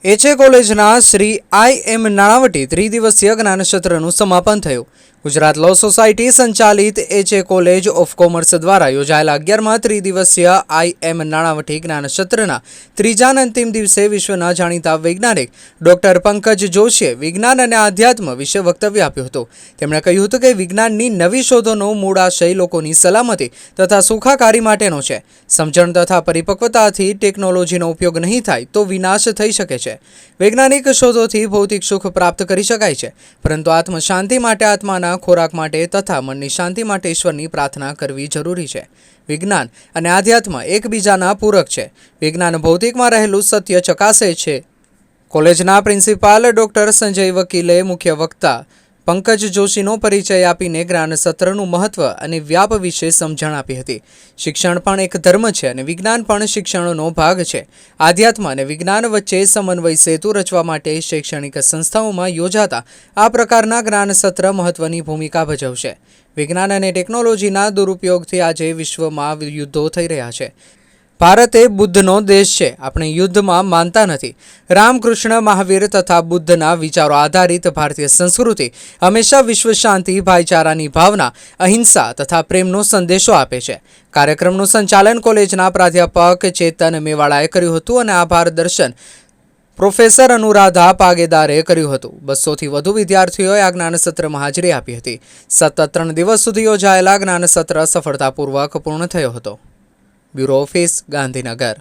એચએ કોલેજના શ્રી આઈ.એમ. નાણાવટી ત્રિદિવસીય જ્ઞાનસત્રનું સમાપન થયું. ગુજરાત લો સોસાયટી સંચાલિત એચએ કોલેજ ઓફ કોમર્સ દ્વારા યોજાયેલા 11મા ત્રિદિવસીય આઈ.એમ. નાણાવટી જ્ઞાનસત્રના ત્રીજા અને અંતિમ દિવસે વિશ્વના જાણીતા વૈજ્ઞાનિક ડૉક્ટર પંકજ જોશીએ વિજ્ઞાન અને આધ્યાત્મ વિશે વક્તવ્ય આપ્યું હતું. તેમણે કહ્યું હતું કે વિજ્ઞાનની નવી શોધોનો મૂળ આશય લોકોની સલામતી તથા સુખાકારી માટેનો છે. સમજણ તથા પરિપક્વતાથી ટેકનોલોજીનો ઉપયોગ નહીં થાય તો વિનાશ થઈ શકે છે. વૈજ્ઞાનિક શોધોથી ભૌતિક સુખ પ્રાપ્ત કરી શકાય છે, પરંતુ આત્મશાંતિ માટે આત્માના ખોરાક માટે તથા મનની શાંતિ માટે ઈશ્વરની પ્રાર્થના કરવી જરૂરી છે. વિજ્ઞાન અને આધ્યાત્મ એકબીજાના પૂરક છે. વિજ્ઞાન ભૌતિકમાં રહેલું સત્ય ચકાસે છે. કોલેજના પ્રિન્સિપાલ ડૉક્ટર સંજય વકીલે મુખ્ય વક્તા પંકજ જોશીનો પરિચય આપીને જ્ઞાનસત્રનું મહત્વ અને વ્યાપ વિશે સમજણ આપી હતી. શિક્ષણ પણ એક ધર્મ છે અને વિજ્ઞાન પણ શિક્ષણનો ભાગ છે. આધ્યાત્મ અને વિજ્ઞાન વચ્ચે સમન્વય સેતુ રચવા માટે શૈક્ષણિક સંસ્થાઓમાં યોજાતા આ પ્રકારના જ્ઞાનસત્ર મહત્વની ભૂમિકા ભજવશે. વિજ્ઞાન અને ટેકનોલોજીના દુરુપયોગથી આજે વિશ્વમાં યુદ્ધો થઈ રહ્યા છે. ભારત એ બુદ્ધનો દેશ છે. આપણે યુદ્ધમાં માનતા નથી. રામકૃષ્ણ, મહાવીર તથા બુદ્ધના વિચારો આધારિત ભારતીય સંસ્કૃતિ હંમેશા વિશ્વ શાંતિ, ભાઈચારાની ભાવના, અહિંસા તથા પ્રેમનો સંદેશો આપે છે. કાર્યક્રમનું સંચાલન કોલેજના પ્રાધ્યાપક ચેતન મેવાડાએ કર્યું હતું અને આભાર દર્શન પ્રોફેસર અનુરાધા પાગેદારે કર્યું હતું. 200થી વધુ વિદ્યાર્થીઓએ આ જ્ઞાનસત્રમાં હાજરી આપી હતી. સતત 3 દિવસ સુધી યોજાયેલા જ્ઞાનસત્ર સફળતાપૂર્વક પૂર્ણ થયો હતો. Bureau office, Gandhinagar.